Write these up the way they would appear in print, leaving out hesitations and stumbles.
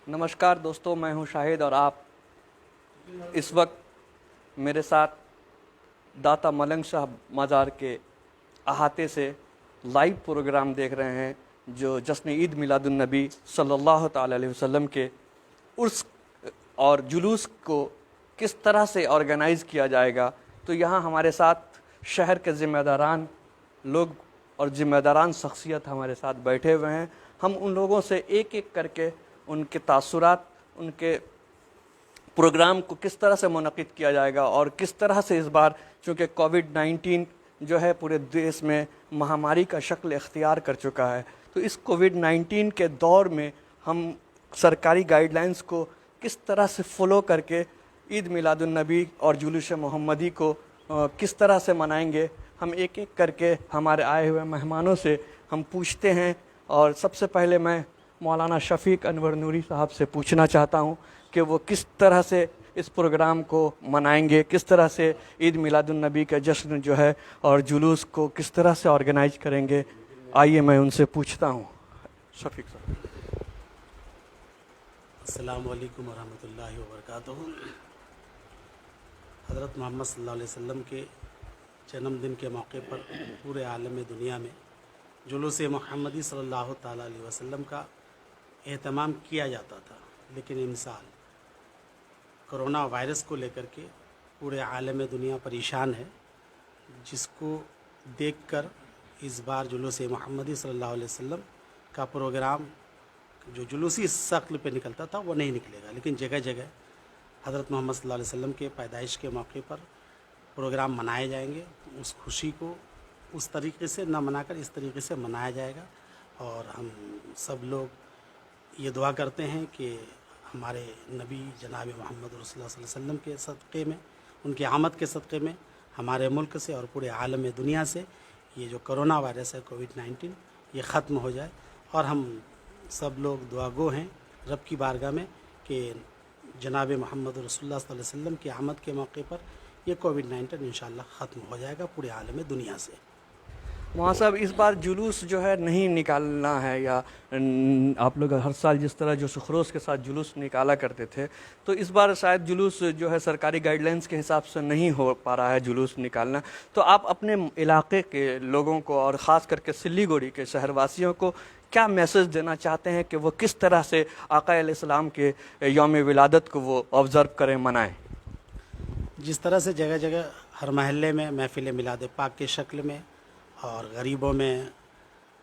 नमस्कार दोस्तों, मैं हूं शाहिद और आप इस वक्त मेरे साथ दाता मलंग शाह मज़ार के अहाते से लाइव प्रोग्राम देख रहे हैं जो जश्न ईद मिलादुन नबी सल्लल्लाहु ताला अलैहि वसल्लम के उर्स और जुलूस को किस तरह से ऑर्गेनाइज़ किया जाएगा। तो यहाँ हमारे साथ शहर के ज़िम्मेदारान लोग और ज़िम्मेदारान शख्सियत हमारे साथ बैठे हुए हैं। हम उन लोगों से एक एक करके उनके तासुरात, उनके प्रोग्राम को किस तरह से मुनक़िद किया जाएगा और किस तरह से इस बार चूँकि कोविड-19 जो है पूरे देश में महामारी का शक्ल इख्तियार कर चुका है, तो इस कोविड-19 के दौर में हम सरकारी गाइडलाइंस को किस तरह से फ़ॉलो करके ईद मिलादुन नबी और जुलूस मोहम्मदी को किस तरह से मनाएंगे, हम एक एक करके हमारे आए हुए मेहमानों से हम पूछते हैं। और सबसे पहले मैं मौलाना शफ़ीक अनवर नूरी साहब से पूछना चाहता हूं कि वो किस तरह से इस प्रोग्राम को मनाएंगे, किस तरह से ईद मिलादुन नबी का जश्न जो है और जुलूस को किस तरह से ऑर्गेनाइज करेंगे। आइए मैं उनसे पूछता हूं। शफ़ीक साहब। अस्सलामु अलैकुम वरहमतुल्लाहि वबरकातुहू। हज़रत मोहम्मद सल्लल्लाहु अलैहि वसल्लम के जन्मदिन के मौके पर पूरे आलम दुनिया में जुलूस मोहम्मदी सल्लल्लाहु ताला अलैहि वसल्लम का एहतमाम किया जाता था, लेकिन इन साल कोरोना वायरस को लेकर के पूरे आलम दुनिया परेशान है, जिसको देखकर इस बार जुलूस मोहम्मदी सल्लल्लाहु अलैहि वसल्लम का प्रोग्राम जो जुलूसी शक्ल पे निकलता था वो नहीं निकलेगा, लेकिन जगह जगह हज़रत मोहम्मद सल्लल्लाहु अलैहि वसल्लम के पैदाइश के मौके पर प्रोग्राम मनाए जाएंगे। उस खुशी को उस तरीके से न मनाकर इस तरीके से मनाया जाएगा। और हम सब लोग ये दुआ करते हैं कि हमारे नबी जनाब मोहम्मद रसूलुल्लाह सल्लल्लाहु अलैहि वसल्लम के सदक़े में, उनकी आमद के सदक़े में हमारे मुल्क से और पूरे आलम दुनिया से ये जो कोरोना वायरस है कोविड-19 ये ख़त्म हो जाए। और हम सब लोग दुआगो हैं रब की बारगाह में कि जनाब मोहम्मद रसूलुल्लाह सल्लल्लाहु अलैहि वसल्लम की आमद के मौके पर ये कोविड-19 इंशाअल्लाह ख़त्म हो जाएगा पूरे आलम दुनिया से। वहाँ साहब, इस बार जुलूस जो है नहीं निकालना है, या आप लोग हर साल जिस तरह जो सुखरोज़ के साथ जुलूस निकाला करते थे, तो इस बार शायद जुलूस जो है सरकारी गाइडलाइंस के हिसाब से नहीं हो पा रहा है जुलूस निकालना। तो आप अपने इलाके के लोगों को और ख़ास करके सिल्लीगुड़ी के शहरवासियों को क्या मैसेज देना चाहते हैं कि वो किस तरह से आका अलैहिस्सलाम के यौम विलादत को वो ऑब्ज़र्व करें, मनाएं? जिस तरह से जगह जगह हर महल्ले में महफ़िल मिलाद पाक की शक्ल में और गरीबों में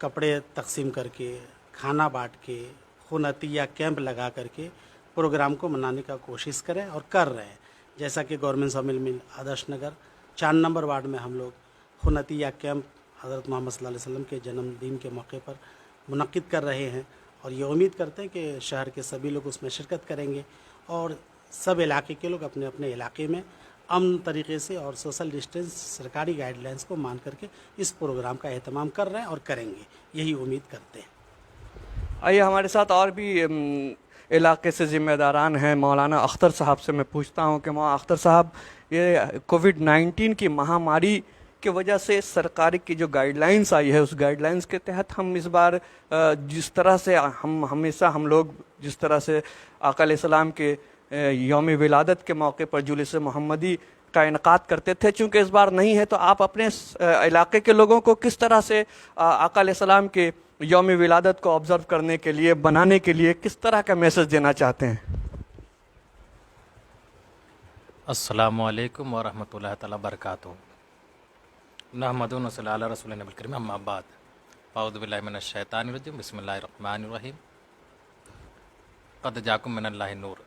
कपड़े तकसीम करके, खाना बांट के, खून-अतिया कैंप लगा करके प्रोग्राम को मनाने का कोशिश करें और कर रहे हैं। जैसा कि गवर्नमेंट समिल मिल आदर्श नगर 4 नंबर वार्ड में हम लोग खून-अतिया कैंप हज़रत मोहम्मद सल्लल्लाहु अलैहि वसल्लम के जन्मदिन के मौके पर मुनक़्क़िद कर रहे हैं, और ये उम्मीद करते हैं कि शहर के सभी लोग उसमें शिरकत करेंगे और सब इलाके के लोग अपने अपने इलाके में अमन तरीके से और सोशल डिस्टेंस सरकारी गाइडलाइंस को मान करके इस प्रोग्राम का एहतमाम कर रहे हैं और करेंगे, यही उम्मीद करते हैं। आइए हमारे साथ और भी इलाके से ज़िम्मेदारान हैं। मौलाना अख्तर साहब से मैं पूछता हूं कि मौलाना अख्तर साहब, ये कोविड-19 की महामारी की वजह से सरकार की जो गाइडलाइंस आई है, उस गाइडलाइंस के तहत हम इस बार जिस तरह से हम हमेशा हम लोग जिस तरह से आका अलैहिस्सलाम के यौम विलादत के मौके पर जुलूस मोहम्मदी का इनकाद करते थे, चूँकि इस बार नहीं है, तो आप अपने इलाके के लोगों को किस तरह से आका अलैहिस्सलाम के यौम विलादत को ऑब्ज़र्व करने के लिए, बनाने के लिए किस तरह का मैसेज देना चाहते हैं? अस्सलामु अलैकुम वरहमतुल्लाहि तआला बरकातुहू। नहमदुहु व नसल्ली अला रसूलिन नबिल करीम, अम्मा बाद। अऊज़ु बिल्लाहि मिनश शैतानिर रजीम, बिस्मिल्लाहिर रहमानिर रहीम। क़द जाकुम मिनल्लाहि नूर।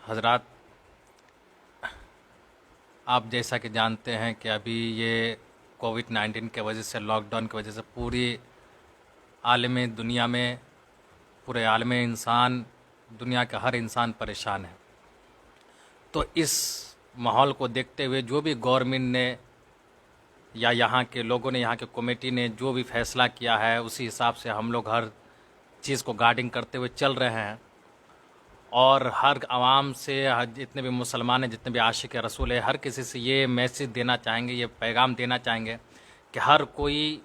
हज़रात, आप जैसा कि जानते हैं कि अभी ये कोविड-19 के वजह से, लॉकडाउन की वजह से पूरी आलम दुनिया में, पूरे आलम इंसान, दुनिया का हर इंसान परेशान है। तो इस माहौल को देखते हुए जो भी गवर्नमेंट ने या यहाँ के लोगों ने, यहाँ के कमेटी ने जो भी फैसला किया है, उसी हिसाब से हम लोग हर चीज़ को गार्डिंग करते हुए चल रहे हैं। और हर आवाम से, जितने भी मुसलमान हैं, जितने भी आशिक रसूल है, हर किसी से ये मैसेज देना चाहेंगे, ये पैगाम देना चाहेंगे कि हर कोई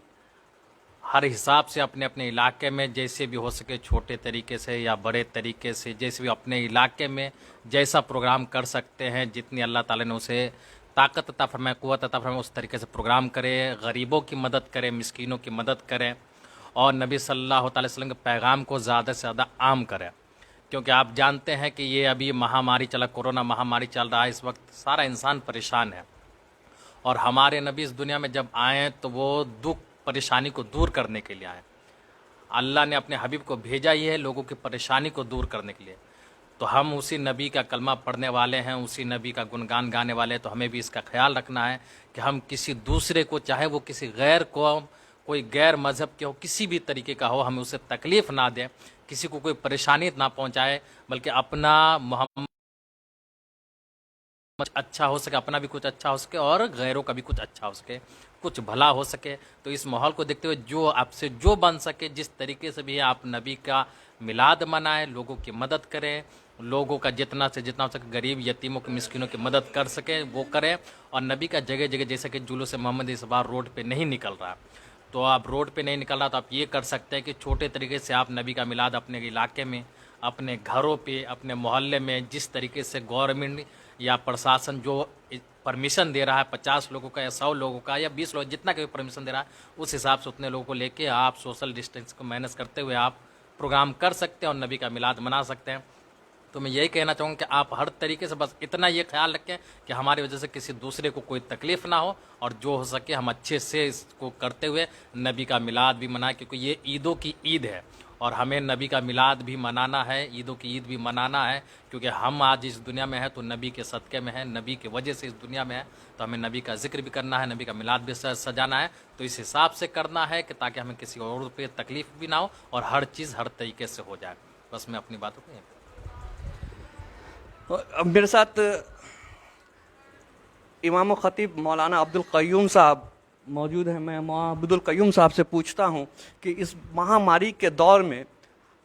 ہر حساب سے اپنے اپنے علاقے میں جیسے بھی ہو سکے چھوٹے طریقے سے یا بڑے طریقے سے جیسے بھی اپنے علاقے میں جیسا پروگرام کر سکتے ہیں، جتنی اللہ تعالیٰ نے اسے طاقت عطا فرمائے، قوت عطا فرمائے، اس طریقے سے پروگرام کرے، غریبوں کی مدد کرے، مسکینوں کی مدد کرے، اور نبی صلی اللہ تعالی وسلم کے پیغام کو زیادہ سے زیادہ عام کرے، کیونکہ آپ جانتے ہیں کہ یہ ابھی مہاماری چلا، کورونا مہاماری چل رہا ہے، اس وقت سارا انسان پریشان ہے، اور ہمارے نبی اس دنیا میں جب آئے تو وہ دکھ پریشانی کو دور کرنے کے لیے آئے۔ اللہ نے اپنے حبیب کو بھیجا ہی ہے لوگوں کی پریشانی کو دور کرنے کے لیے، تو ہم اسی نبی کا کلمہ پڑھنے والے ہیں، اسی نبی کا گنگان گانے والے ہیں، تو ہمیں بھی اس کا خیال رکھنا ہے کہ ہم کسی دوسرے کو، چاہے وہ کسی غیر قوم، کوئی غیر مذہب کے ہو، کسی بھی طریقے کا ہو، ہمیں اسے تکلیف نہ دیں، کسی کو کوئی پریشانی نہ پہنچائے، بلکہ اپنا محمد اچھا ہو سکے، اپنا بھی کچھ اچھا ہو سکے اور غیروں کا بھی کچھ اچھا ہو سکے، کچھ بھلا ہو سکے۔ تو اس ماحول کو دیکھتے ہوئے جو آپ سے جو بن سکے، جس طریقے سے بھی آپ نبی کا میلاد منائیں، لوگوں کی مدد کریں، لوگوں کا جتنا سے جتنا ہو سکے، غریب یتیموں کی مسکینوں کی مدد کر سکیں وہ کریں، اور نبی کا جگہ جگہ جیسے کہ جلوس محمد اس بار روڈ پہ نہیں نکل رہا، تو آپ روڈ پہ نہیں نکل رہا تو آپ یہ کر سکتے ہیں کہ چھوٹے طریقے سے آپ نبی کا میلاد اپنے علاقے میں، اپنے گھروں پہ، اپنے محلے میں، جس طریقے سے گورنمنٹ یا پرشاسن جو پرمیشن دے رہا ہے 50 لوگوں کا یا 100 لوگوں کا یا 20 لوگ، جتنا کہ پرمیشن دے رہا ہے اس حساب سے اتنے لوگوں کو لے کے آپ سوشل ڈسٹینس کو مینیج کرتے ہوئے آپ پروگرام کر سکتے ہیں اور نبی کا میلاد منا سکتے ہیں۔ تو میں یہی کہنا چاہوں گا کہ آپ ہر طریقے سے بس اتنا یہ خیال رکھیں کہ ہماری وجہ سے کسی دوسرے کو کوئی تکلیف نہ ہو، اور جو ہو سکے ہم اچھے سے اس کو کرتے ہوئے نبی کا میلاد بھی منائیں، کیونکہ یہ عیدوں کی عید ہے اور ہمیں نبی کا میلاد بھی منانا ہے، عیدوں کی عید بھی منانا ہے، کیونکہ ہم آج اس دنیا میں ہیں تو نبی کے صدقے میں ہیں، نبی کی وجہ سے اس دنیا میں ہے، تو ہمیں نبی کا ذکر بھی کرنا ہے، نبی کا میلاد بھی سجانا ہے، تو اس حساب سے کرنا ہے کہ تاکہ ہمیں کسی اور پہ تکلیف بھی نہ ہو اور ہر چیز ہر طریقے سے ہو جائے۔ بس میں اپنی باتوں کو یہیں پہ میرے ساتھ امام و خطیب مولانا عبد القیوم صاحب موجود ہیں۔ میں مولانا عبد القیوم صاحب سے پوچھتا ہوں کہ اس مہاماری کے دور میں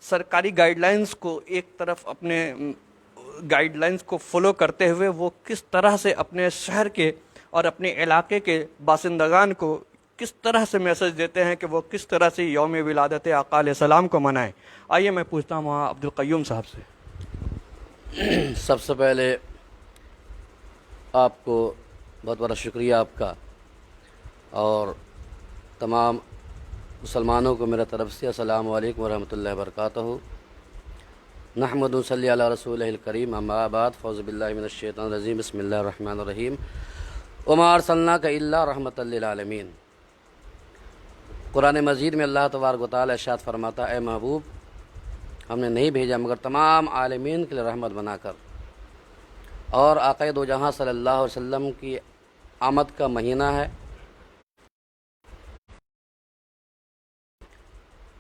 سرکاری گائیڈ لائنز کو ایک طرف اپنے گائیڈ لائنز کو فالو کرتے ہوئے وہ کس طرح سے اپنے شہر کے اور اپنے علاقے کے باشندگان کو کس طرح سے میسج دیتے ہیں کہ وہ کس طرح سے یوم ولادت آقا علیہ السلام کو منائیں۔ آئیے میں پوچھتا ہوں مولانا عبد القیوم صاحب سے۔ سب سے پہلے آپ کو بہت بڑا شکریہ آپ کا، اور تمام مسلمانوں کو میرے طرف سے السلام علیکم ورحمۃ اللہ وبرکاتہ۔ نحمد و صلی علی رسول الکریم، اما بعد، فاعوذ باللہ من الشیطان الرجیم، بسم اللہ الرحمن الرحیم، وما ارسلناک الا رحمۃ للعالمین۔ قرآن مجید میں اللہ تبارک و تعالی ارشاد فرماتا، اے محبوب، ہم نے نہیں بھیجا مگر تمام عالمین کے لیے رحمت بنا کر۔ اور آقا دو جہاں صلی اللہ علیہ وسلم کی آمد کا مہینہ ہے،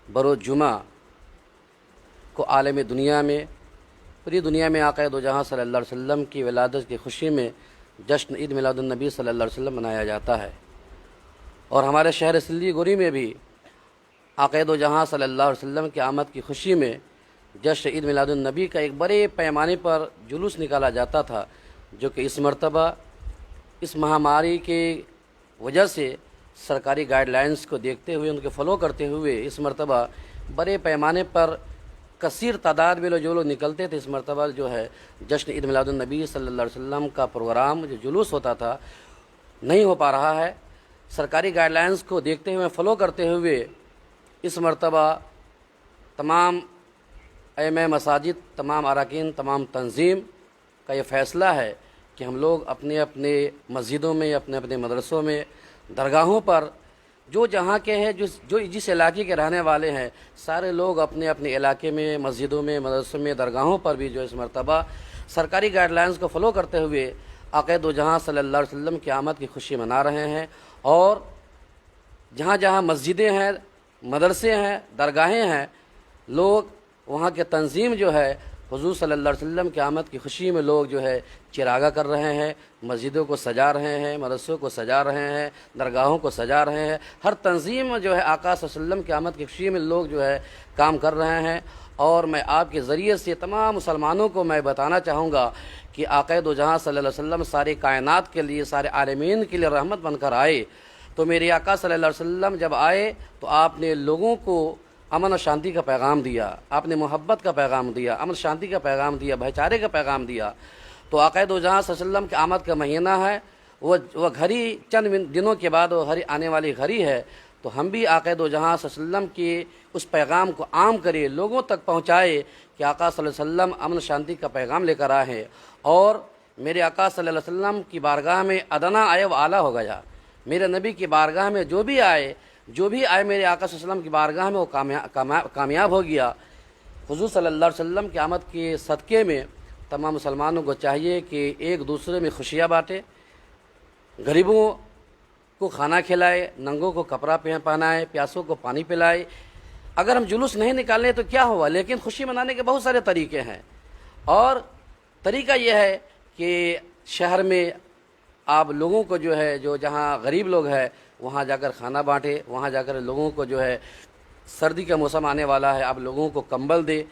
بروز جمعہ کو عالم دنیا میں، پوری دنیا میں آقا دو جہاں صلی اللہ علیہ وسلم کی ولادت کی خوشی میں جشن عید میلاد النبی صلی اللہ علیہ وسلم منایا جاتا ہے، اور ہمارے شہر سلیگوڑی میں بھی آقا دو جہاں صلی اللہ علیہ وسلم کی آمد کی خوشی میں جشن عید میلاد النبی کا ایک بڑے پیمانے پر جلوس نکالا جاتا تھا، جو کہ اس مرتبہ اس مہاماری کی وجہ سے سرکاری گائیڈ لائنز کو دیکھتے ہوئے، ان کے فالو کرتے ہوئے اس مرتبہ بڑے پیمانے پر کثیر تعداد میں جو لوگ نکلتے تھے، اس مرتبہ جو ہے جشن عید میلاد النبی صلی اللہ علیہ وسلم کا پروگرام جو جلوس ہوتا تھا نہیں ہو پا رہا ہے۔ سرکاری گائیڈ لائنز کو دیکھتے ہوئے، فالو کرتے ہوئے اس مرتبہ تمام ائمہ مساجد، تمام اراکین، تمام تنظیم کا یہ فیصلہ ہے کہ ہم لوگ اپنے اپنے مسجدوں میں، اپنے اپنے مدرسوں میں، درگاہوں پر، جو جہاں کے ہیں، جو جس علاقے کے رہنے والے ہیں، سارے لوگ اپنے اپنے علاقے میں، مسجدوں میں، مدرسوں میں، درگاہوں پر بھی جو اس مرتبہ سرکاری گائیڈ لائنز کو فالو کرتے ہوئے آقا دو جہاں صلی اللہ علیہ وسلم کی آمد کی خوشی منا رہے ہیں، اور جہاں جہاں مسجدیں ہیں، مدرسے ہیں، درگاہیں ہیں، لوگ وہاں کے تنظیم جو ہے حضور صلی اللہ علیہ وسلم کی آمد کی خوشی میں لوگ جو ہے چراغاں کر رہے ہیں، مسجدوں کو سجا رہے ہیں، مدرسوں کو سجا رہے ہیں، درگاہوں کو سجا رہے ہیں، ہر تنظیم جو ہے آقا صلی اللہ علیہ وسلم کی آمد کی خوشی میں لوگ جو ہے کام کر رہے ہیں۔ اور میں آپ کے ذریعے سے تمام مسلمانوں کو میں بتانا چاہوں گا کہ آقا دو جہاں صلی اللہ علیہ وسلم ساری کائنات کے لیے، سارے عالمین کے لیے رحمت بن کر آئے، تو میرے آقا صلی اللہ علیہ وسلم جب آئے تو آپ نے لوگوں کو امن و شانتی کا پیغام دیا، آپ نے محبت کا پیغام دیا، امن شانتی کا پیغام دیا، بھائی چارے کا پیغام دیا۔ تو آقا دو جہاں صلی اللہ علیہ وسلم کی آمد کا مہینہ ہے، وہ گھڑی چند دنوں کے بعد وہ گھڑی آنے والی گھڑی ہے، تو ہم بھی آقا دو جہاں صلی اللہ علیہ وسلم کی اس پیغام کو عام کرے، لوگوں تک پہنچائے کہ آقا صلی اللہ علیہ وسلم امن شانتی کا پیغام لے کر آئے ہیں، اور میرے آقا صلی اللہ علیہ وسلم کی بارگاہ میں ادنا آئے وہ اعلیٰ ہو گیا۔ میرے نبی کی بارگاہ میں جو بھی آئے میرے آقا صلی اللہ علیہ وسلم کی بارگاہ میں وہ کامیاب ہو گیا۔ حضور صلی اللہ علیہ وسلم کی آمد کے صدقے میں تمام مسلمانوں کو چاہیے کہ ایک دوسرے میں خوشیاں بانٹے، غریبوں کو کھانا کھلائے، ننگوں کو کپڑا پہنائے، پیاسوں کو پانی پلائے۔ اگر ہم جلوس نہیں نکالیں تو کیا ہوا، لیکن خوشی منانے کے بہت سارے طریقے ہیں، اور طریقہ یہ ہے کہ شہر میں آپ لوگوں کو جو ہے جو جہاں غریب لوگ ہیں وہاں جا کر کھانا بانٹے، وہاں جا کر لوگوں کو جو ہے سردی کا موسم آنے والا ہے، آپ لوگوں کو کمبل دے،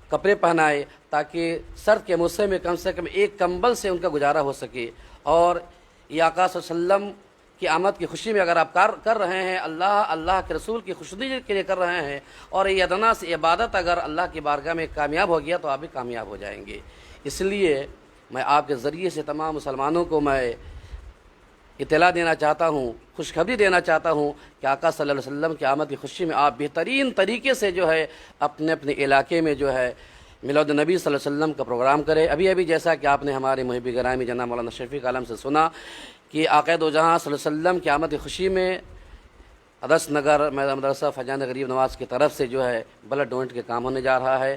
کپڑے پہنائے، تاکہ سرد کے موسم میں کم سے کم ایک کمبل سے ان کا گزارا ہو سکے۔ اور یہ آقا صلی اللہ علیہ وسلم کی آمد کی خوشی میں اگر آپ کر رہے ہیں، اللہ کے رسول کی خوشنودی کے لیے کر رہے ہیں، اور یہ ادنا سے عبادت اگر اللہ کی بارگاہ میں کامیاب ہو گیا تو آپ بھی کامیاب ہو جائیں گے۔ اس لیے میں آپ کے ذریعے سے تمام مسلمانوں کو میں اطلاع دینا چاہتا ہوں، خوشخبری دینا چاہتا ہوں کہ آقا صلی اللہ علیہ وسلم کی آمد کی خوشی میں آپ بہترین طریقے سے جو ہے اپنے علاقے میں جو ہے میلاد النبی صلی اللہ علیہ وسلم کا پروگرام کرے۔ ابھی جیسا کہ آپ نے ہمارے محب گرامی جناب مولانا شفیق عالم سے سنا کہ آقا دو جہاں صلی اللہ علیہ وسلم کی آمد کی خوشی میں ادس نگر مدرسہ فیضان غریب نواز کی طرف سے جو ہے بلڈ ڈونیٹ کے کام ہونے جا رہا ہے۔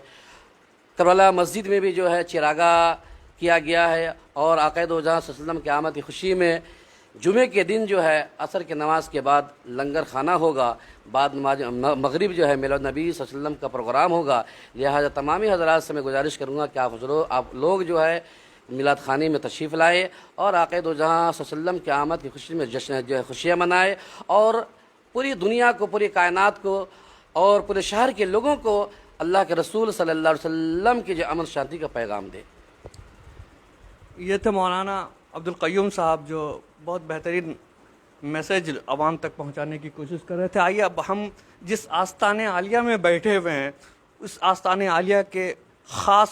کربلا مسجد میں بھی جو ہے چراغاں کیا گیا ہے، اور آقا دو جہاں صلی اللہ علیہ وسلم کی آمد کی خوشی میں جمعے کے دن جو ہے عصر کی نماز کے بعد لنگر کھانا ہوگا، بعد مغرب جو ہے میلاد نبی صلی اللہ علیہ وسلم کا پروگرام ہوگا۔ لہٰذا تمامی حضرات سے میں گزارش کروں گا کہ آپ لوگ جو ہے میلاد خانے میں تشریف لائے، اور آقا دو جہاں صلی اللہ علیہ وسلم کی آمد کی خوشی میں جشن جو ہے خوشیاں منائے، اور پوری دنیا کو، پوری کائنات کو، اور پورے شہر کے لوگوں کو اللہ کے رسول صلی اللہ علیہ وسلم کی جو امن شانتی کا پیغام دے۔ یہ تھے مولانا عبدالقیوم صاحب جو بہت بہترین میسیج عوام تک پہنچانے کی کوشش کر رہے تھے۔ آئیے اب ہم جس آستان عالیہ میں بیٹھے ہوئے ہیں اس آستان عالیہ کے خاص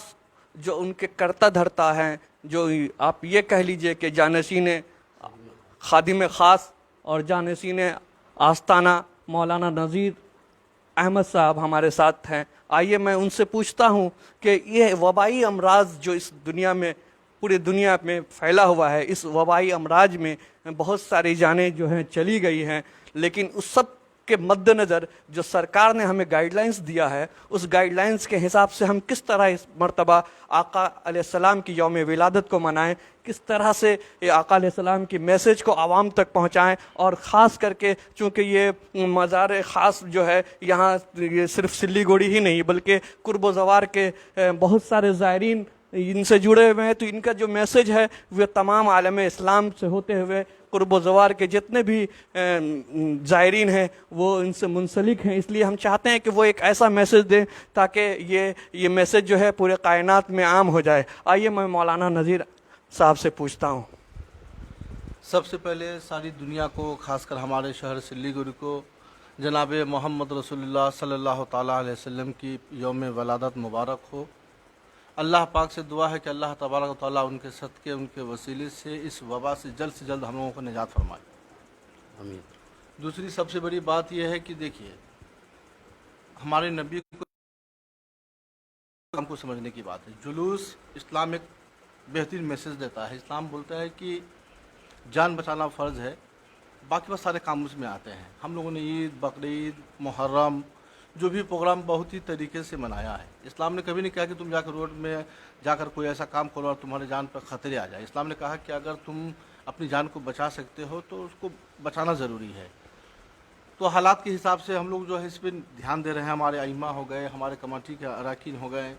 جو ان کے کرتا دھرتا ہیں، جو آپ یہ کہہ لیجئے کہ جانشین خادم خاص اور جانشین آستانہ مولانا نذیر احمد صاحب ہمارے ساتھ ہیں۔ آئیے میں ان سے پوچھتا ہوں کہ یہ وبائی امراض جو اس دنیا میں پوری دنیا میں پھیلا ہوا ہے، اس وبائی امراض میں بہت ساری جانیں جو ہیں چلی گئی ہیں، لیکن اس سب کے مد نظر جو سرکار نے ہمیں گائیڈ لائنز دیا ہے، اس گائیڈ لائنز کے حساب سے ہم کس طرح اس مرتبہ آقا علیہ السلام کی یوم ولادت کو منائیں، کس طرح سے یہ آقا علیہ السلام کی میسیج کو عوام تک پہنچائیں، اور خاص کر کے چونکہ یہ مزار خاص جو ہے یہاں یہ صرف سلی گوڑی ہی نہیں بلکہ قرب و زوار کے بہت سارے زائرین ان سے جڑے ہوئے ہیں، تو ان کا جو میسیج ہے وہ تمام عالم اسلام سے ہوتے ہوئے قرب و زوار کے جتنے بھی زائرین ہیں وہ ان سے منسلک ہیں، اس لیے ہم چاہتے ہیں کہ وہ ایک ایسا میسیج دیں تاکہ یہ میسیج جو ہے پورے کائنات میں عام ہو جائے۔ آئیے میں مولانا نذیر صاحب سے پوچھتا ہوں۔ سب سے پہلے ساری دنیا کو، خاص کر ہمارے شہر سلی گوڑی کو، جناب محمد رسول اللہ صلی اللہ تعالیٰ علیہ وسلم کی یوم ولادت مبارک ہو۔ اللہ پاک سے دعا ہے کہ اللہ تبارک و تعالیٰ ان کے صدقے، ان کے وسیلے سے اس وبا سے جلد ہم لوگوں کو نجات فرمائے۔ آمین۔ دوسری سب سے بڑی بات یہ ہے کہ دیکھیے ہمارے نبی کو ہم کو سمجھنے کی بات ہے۔ جلوس اسلام ایک بہترین میسیج دیتا ہے۔ اسلام بولتا ہے کہ جان بچانا فرض ہے، باقی بہت سارے کام اس میں آتے ہیں۔ ہم لوگوں نے عید، بقرعید، محرم جو بھی پروگرام بہت ہی طریقے سے منایا ہے۔ اسلام نے کبھی نہیں کہا کہ تم جا کر روڈ میں جا کر کوئی ایسا کام کرو اور تمہارے جان پر خطرے آ جائے۔ اسلام نے کہا کہ اگر تم اپنی جان کو بچا سکتے ہو تو اس کو بچانا ضروری ہے۔ تو حالات کے حساب سے ہم لوگ جو ہے اس پہ دھیان دے رہے ہیں۔ ہمارے ائمہ ہو گئے، ہمارے کمیٹی کے اراکین ہو گئے،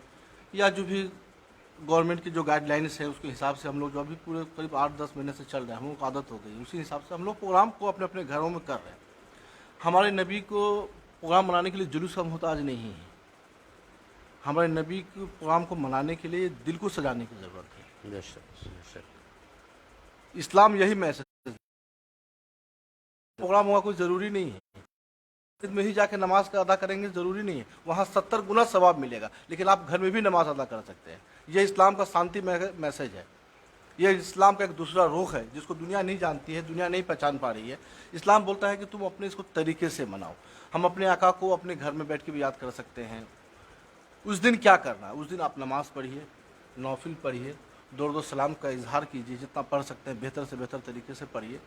یا جو بھی گورنمنٹ کی جو گائیڈ لائنس ہے اس کے حساب سے ہم لوگ جو ابھی پورے قریب 8-10 مہینے سے چل رہے ہیں، ہم لوگوں کو عادت ہو گئی، اسی حساب سے ہم لوگ پروگرام کو اپنے اپنے گھروں میں کر رہے ہیں۔ ہمارے نبی کو پروگرام منانے کے لیے جلوس کا محتاج نہیں ہے۔ ہمارے نبی کے پروگرام کو منانے کے لیے دل کو سجانے کی ضرورت ہے۔ بے شک، بے شک۔ اسلام یہی میسج प्रोग्राम होगा कोई ज़रूरी नहीं है, मस्जिद में ही जाके नमाज का अदा करेंगे ज़रूरी नहीं है, वहाँ 70 गुना सवाब मिलेगा, लेकिन आप घर में भी नमाज अदा कर सकते हैं। ये इस्लाम का शांति मैसेज है, ये इस्लाम का एक दूसरा रुख है जिसको दुनिया नहीं जानती है, दुनिया नहीं पहचान पा रही है। इस्लाम बोलता है कि तुम अपने इसको तरीके से मनाओ। हम अपने आका को अपने घर में बैठ के भी याद कर सकते हैं। उस दिन क्या करना है, उस दिन आप नमाज पढ़िए, नौफिल पढ़िए, दो सलाम का इजहार कीजिए, जितना पढ़ सकते हैं बेहतर से बेहतर तरीके से पढ़िए।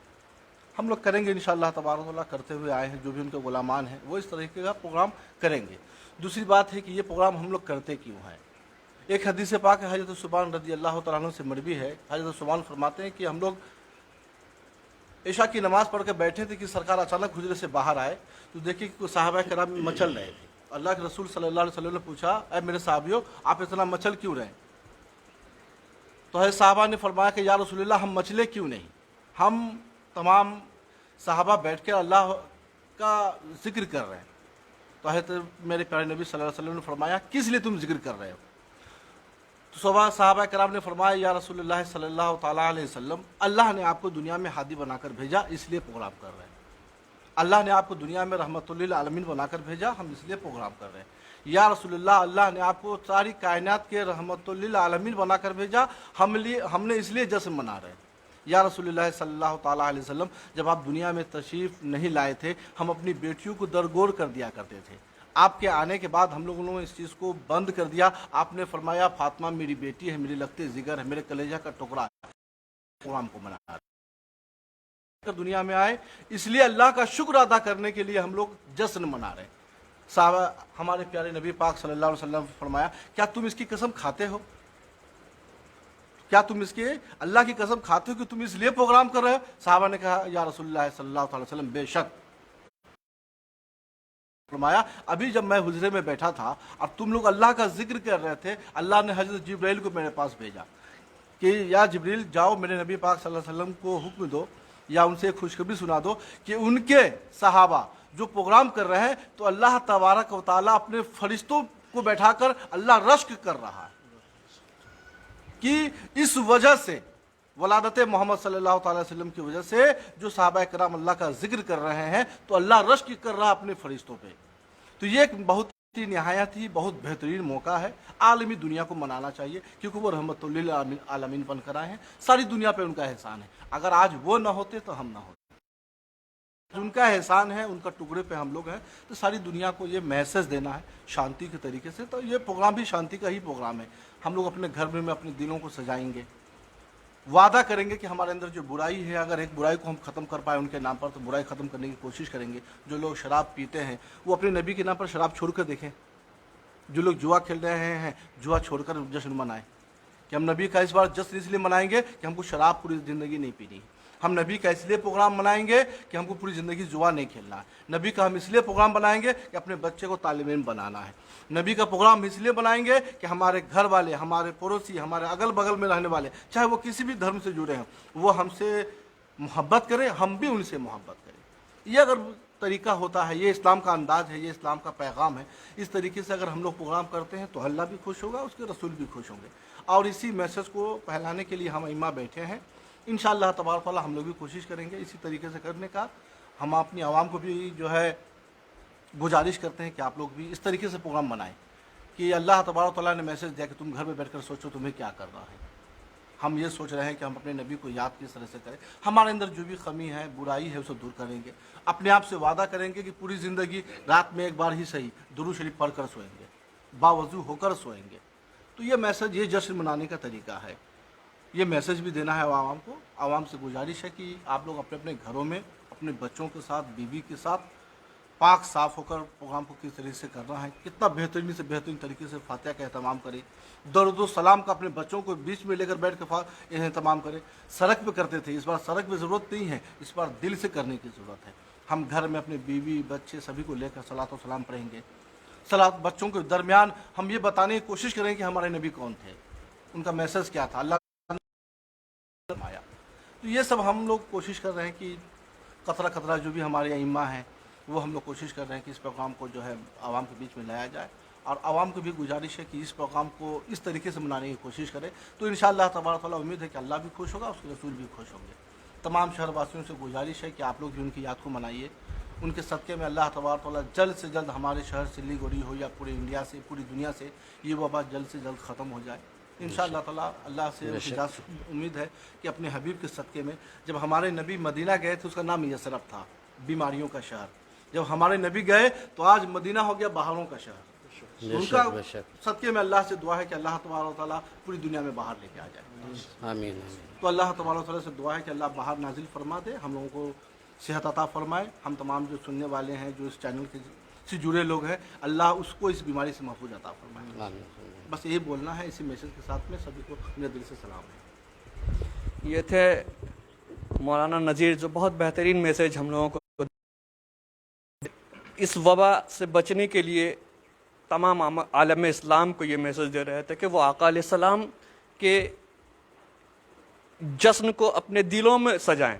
हम लोग करेंगे इंशाअल्लाह तबारक व तआला, करते हुए आए हैं, जो भी उनके गुलामान हैं वो इस तरीके का प्रोग्राम करेंगे। दूसरी बात है कि ये प्रोग्राम हम लोग करते क्यों हैं। एक हदीस पाक है, हज़रत सुबान रज़ी अल्लाह तआला अन्हु से मरवी है। हज़रत सुबान फरमाते हैं कि हम लोग ईशा की नमाज़ पढ़ के बैठे थे कि सरकार अचानक हुजरे से बाहर आए तो देखिए कि कुछ सहाबा कराम मचल रहे थे। अल्लाह के रसूल सल्लल्लाहु अलैहि वसल्लम ने पूछा, अरे मेरे साहबियों, आप इतना मचल क्यों रहे? तो है साहबा ने फरमाया कि या रसूलल्लाह, हम मचले क्यों नहीं, हम तमाम साहबा बैठ कर अल्लाह का जिक्र कर रहे हैं। तो है तो मेरे प्यारे नबी सल्लल्लाहु अलैहि वसल्लम ने फरमाया, किस लिए तुम जिक्र कर रहे हो? तो साहबा कराम ने फरमाया, या रसूलुल्लाह सल्लल्लाहु ताला अलैहि वसल्लम, अल्लाह ने आपको दुनिया में हादी बनाकर भेजा, इसलिए प्रोग्राम कर रहे हैं। अल्लाह ने आपको दुनिया में रहमतुल्लिल आलमीन बनाकर भेजा, हम इसलिए प्रोग्राम कर रहे हैं। या रसूलुल्लाह, अल्लाह ने आपको सारी कायनात के रहमतुल्लिल आलमीन बनाकर भेजा, हमने इसलिए जश्न मना रहे हैं। या रसूलुल्लाह सल्लल्लाहु ताला अलैहि वसल्लम, जब आप दुनिया में तशरीफ़ नहीं लाए थे, हम अपनी बेटियों को दरगोर कर दिया करते थे। आपके आने के बाद हम लोगों ने इस चीज़ को बंद कर दिया। आपने फरमाया, फातिमा मेरी बेटी है, मेरी लगते जिगर है, मेरे कलेजा का टुकड़ा है। प्रोग्राम को मना कर दुनिया में आए, इसलिए अल्लाह का शुक्र अदा करने के लिए हम लोग जश्न मना रहे हैं। साहबा हमारे प्यारे नबी पाक सल्लल्लाहु अलैहि वसल्लम फरमाया, क्या तुम इसकी कसम खाते हो? क्या तुम इसके अल्लाह की कसम खाते हो कि तुम इसलिए प्रोग्राम कर रहे हो? साहबा ने कहा, या रसूलुल्लाह सल्लल्लाहु अलैहि वसल्लम, बेशक। फरमाया, अभी जब मैं हुजरे में बैठा था और तुम लोग अल्लाह का जिक्र कर रहे थे, अल्लाह ने हजरत जिब्राइल को मेरे पास भेजा कि या जिब्रील, जाओ मेरे नबी पाक सल्लल्लाहु अलैहि वसल्लम को हुक्म दो या उनसे खुशखबरी सुना दो कि उनके सहाबा जो प्रोग्राम कर रहे हैं, तो अल्लाह तबारक व तआला अपने फरिश्तों को बैठाकर अल्लाह रश्क कर रहा है कि इस वजह से, वलादत मोहम्मद सल्लल्लाहु अलैहि वसल्लम की वजह से जो सहाबा कराम अल्लाह का जिक्र कर रहे हैं, तो अल्लाह रश्क कर रहा है अपने फरिश्तों पे। तो ये एक बहुत ही निहायत ही बहुत बेहतरीन मौका है, आलमी दुनिया को मनाना चाहिए, क्योंकि वो रहमतुल्लिल आलमीन बनकर आए हैं। सारी दुनिया पे उनका एहसान है, अगर आज वो ना होते तो हम ना होते। उनका एहसान है, उनका टुकड़े पे हम लोग हैं, तो सारी दुनिया को ये मैसेज देना है शांति के तरीके से। तो ये प्रोग्राम भी शांति का ही प्रोग्राम है। हम लोग अपने घर में अपने दिलों को सजाएंगे, वादा करेंगे कि हमारे अंदर जो बुराई है, अगर एक बुराई को हम ख़त्म कर पाए उनके नाम पर, तो बुराई ख़त्म करने की कोशिश करेंगे। जो लोग शराब पीते हैं वो अपने नबी के नाम पर शराब छोड़ कर देखें। जो लोग जुआ खेल रहे हैं, जुआ छोड़कर जश्न मनाएं कि हम नबी का इस बार जश्न इसलिए मनाएंगे कि हमको शराब पूरी ज़िंदगी नहीं पीनी। हम नबी का इसलिए प्रोग्राम मनाएंगे कि हमको पूरी ज़िंदगी जुआ नहीं खेलना है। नबी का हम इसलिए प्रोग्राम बनाएंगे कि अपने बच्चे को तालिब इल्म बनाना है। नबी का प्रोग्राम इसलिए बनाएंगे कि हमारे घर वाले, हमारे पड़ोसी, हमारे अगल बगल में रहने वाले, चाहे वो किसी भी धर्म से जुड़े हों, वो हमसे मोहब्बत करें, हम भी उनसे मोहब्बत करें। ये अगर तरीका होता है, ये इस्लाम का अंदाज़ है, ये इस्लाम का पैगाम है। इस तरीके से अगर हम लोग प्रोग्राम करते हैं तो अल्लाह भी खुश होगा, उसके रसूल भी खुश होंगे। और इसी मैसेज को फैलाने के लिए हम इमाम बैठे हैं। इंशाअल्लाह तबारक तआला हम लोग भी कोशिश करेंगे इसी तरीके से करने का। हम अपनी आवाम को भी जो है गुजारिश करते हैं कि आप लोग भी इस तरीके से प्रोग्राम बनाएं कि अल्लाह तबारक तआला ने मैसेज दिया कि तुम घर में बैठकर सोचो तुम्हें क्या करना है। हम ये सोच रहे हैं कि हम अपने नबी को याद किस तरह से करें। हमारे अंदर जो भी कमी है, बुराई है, उसे दूर करेंगे। अपने आप से वादा करेंगे कि पूरी ज़िंदगी रात में एक बार ही सही दुरूद शरीफ पढ़ कर सोएंगे, बावजू होकर सोएंगे। तो ये मैसेज, ये जश्न मनाने का तरीका है। ये मैसेज भी देना है आवाम को। आवाम से गुजारिश है कि आप लोग अपने अपने घरों में अपने बच्चों के साथ, बीवी के साथ पाक साफ़ होकर प्रोग्राम को किस तरीके से करना है, कितना बेहतरीन से बेहतरीन तरीके से फातिहा का एहतमाम करें। दरुद सलाम का अपने बच्चों को बीच में लेकर बैठ कर एहतमाम करें। सड़क पे करते थे, इस बार सड़क पे ज़रूरत नहीं है, इस बार दिल से करने की ज़रूरत है। हम घर में अपने बीवी, बच्चे सभी को लेकर सलात व सलाम पढ़ेंगे। सलात बच्चों के दरमियान हम ये बताने की कोशिश करें कि हमारे नबी कौन थे, उनका मैसेज क्या था, अल्लाह आया। तो ये सब हम लोग कोशिश कर रहे हैं कि कतरा कतरा जो भी हमारे अइम्मा हैं, वो हम लोग कोशिश कर रहे हैं कि इस प्रोग्राम को जो है आवाम के बीच में लाया जाए। और आवाम को भी गुजारिश है कि इस प्रोग्राम को इस तरीके से मनाने की कोशिश करें। तो इंशाअल्लाह तबारक तआला उम्मीद है कि अल्लाह भी खुश होगा, उसके रसूल भी खुश होंगे। तमाम शहरवासियों से गुजारिश है कि आप लोग भी उनकी याद को मनाइए। उनके सदक़े में अल्लाह तबारक व तआला जल्द से जल्द हमारे शहर सिलीगुड़ी हो या पूरे इंडिया से, पूरी दुनिया से ये वबा जल्द से जल्द ख़त्म हो जाए इंशाअल्लाह ताला। अल्लाह से उम्मीद है कि अपने हबीब के सदक़े में, जब हमारे नबी मदीना गए थे उसका नाम यसरब था, बीमारियों का शहर। जब हमारे नबी गए तो आज मदीना हो गया बाहरों का शहर। उनका सदक़े में अल्लाह से दुआ है कि अल्लाह तबारक व तआला पूरी दुनिया में बाहर लेके आ जाए। आमीन। तो अल्लाह तबारक व तआला से दुआ है कि अल्लाह बाहर नाजिल फरमा दे, हम लोगों को सेहत अता फरमाए। हम तमाम जो सुनने वाले हैं, जो इस चैनल के से जुड़े लोग हैं, अल्लाह उसको इस बीमारी से महफूज अता फरमाए। बस यही बोलना है। इसी मैसेज के साथ में सभी को मेरे दिल से सलाम है। ये थे मौलाना नज़ीर, जो बहुत बेहतरीन मैसेज हम लोगों को इस वबा से बचने के लिए तमाम आलम इस्लाम को ये मैसेज दे रहे थे कि वो आका अलैहिस्सलाम के जश्न को अपने दिलों में सजाएं,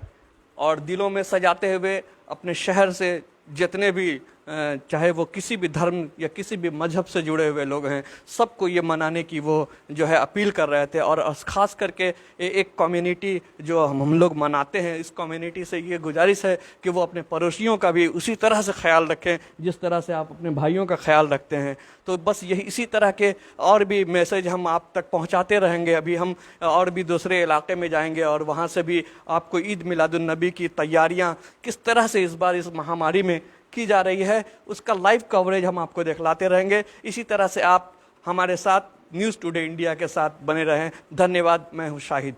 और दिलों में सजाते हुए अपने शहर से जितने भी चाहे वो किसी भी धर्म या किसी भी मजहब से जुड़े हुए लोग हैं, सबको ये मनाने की वो जो है अपील कर रहे थे। और ख़ास करके एक कम्युनिटी जो हम लोग मनाते हैं, इस कम्युनिटी से ये गुजारिश है कि वो अपने पड़ोसियों का भी उसी तरह से ख्याल रखें जिस तरह से आप अपने भाइयों का ख्याल रखते हैं। तो बस यही इसी तरह के और भी मैसेज हम आप तक पहुंचाते रहेंगे। अभी हम और भी दूसरे इलाके में जाएंगे और वहाँ से भी आपको ईद मिलादुन नबी की तैयारियाँ किस तरह से इस बार इस महामारी में की जा रही है, उसका लाइव कवरेज हम आपको दिखलाते रहेंगे। इसी तरह से आप हमारे साथ न्यूज़ टुडे इंडिया के साथ बने रहें। धन्यवाद। मैं हूँ शाहिद।